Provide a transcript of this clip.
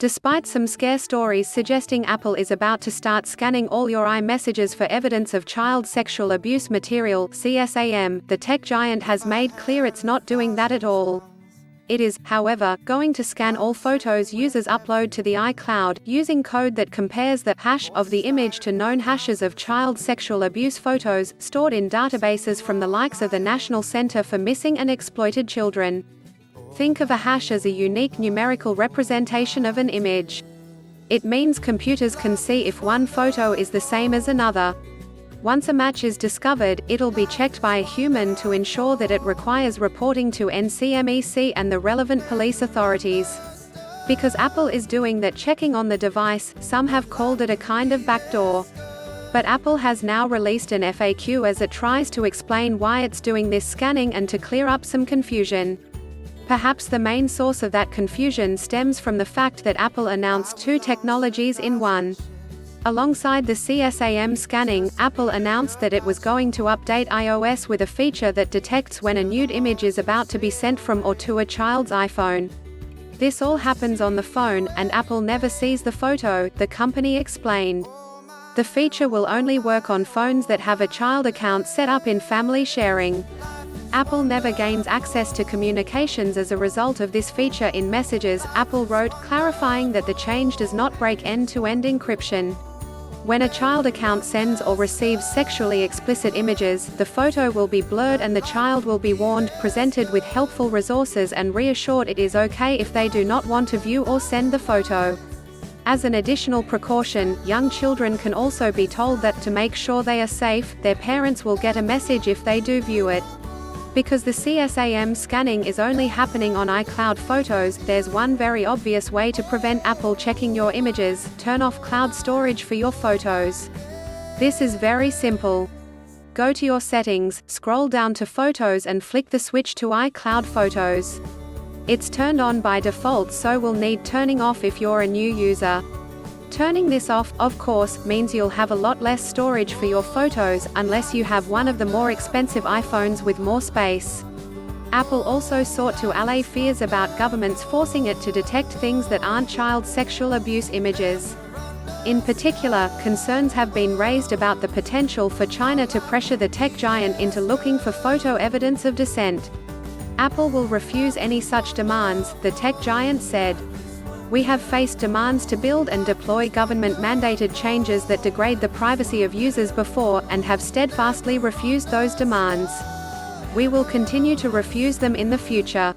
Despite some scare stories suggesting Apple is about to start scanning all your iMessages for evidence of child sexual abuse material (CSAM), the tech giant has made clear it's not doing that at all. It is, however, going to scan all photos users upload to the iCloud, using code that compares the hash of the image to known hashes of child sexual abuse photos, stored in databases from the likes of the National Center for Missing and Exploited Children. Think of a hash as a unique numerical representation of an image. It means computers can see if one photo is the same as another. Once a match is discovered, it'll be checked by a human to ensure that it requires reporting to NCMEC and the relevant police authorities. Because Apple is doing that checking on the device, some have called it a kind of backdoor. But Apple has now released an FAQ as it tries to explain why it's doing this scanning and to clear up some confusion. Perhaps the main source of that confusion stems from the fact that Apple announced two technologies in one. Alongside the CSAM scanning, Apple announced that it was going to update iOS with a feature that detects when a nude image is about to be sent from or to a child's iPhone. This all happens on the phone, and Apple never sees the photo, the company explained. The feature will only work on phones that have a child account set up in family sharing. Apple never gains access to communications as a result of this feature in Messages, Apple wrote, clarifying that the change does not break end-to-end encryption. When a child account sends or receives sexually explicit images, the photo will be blurred and the child will be warned, presented with helpful resources and reassured it is okay if they do not want to view or send the photo. As an additional precaution, young children can also be told that to make sure they are safe, their parents will get a message if they do view it. Because the CSAM scanning is only happening on iCloud photos, there's one very obvious way to prevent Apple checking your images: turn off cloud storage for your photos. This is very simple. Go to your settings, scroll down to Photos and flick the switch to iCloud Photos. It's turned on by default, so will need turning off if you're a new user. Turning this off, of course, means you'll have a lot less storage for your photos, unless you have one of the more expensive iPhones with more space. Apple also sought to allay fears about governments forcing it to detect things that aren't child sexual abuse images. In particular, concerns have been raised about the potential for China to pressure the tech giant into looking for photo evidence of dissent. Apple will refuse any such demands, the tech giant said. We have faced demands to build and deploy government-mandated changes that degrade the privacy of users before, and have steadfastly refused those demands. We will continue to refuse them in the future.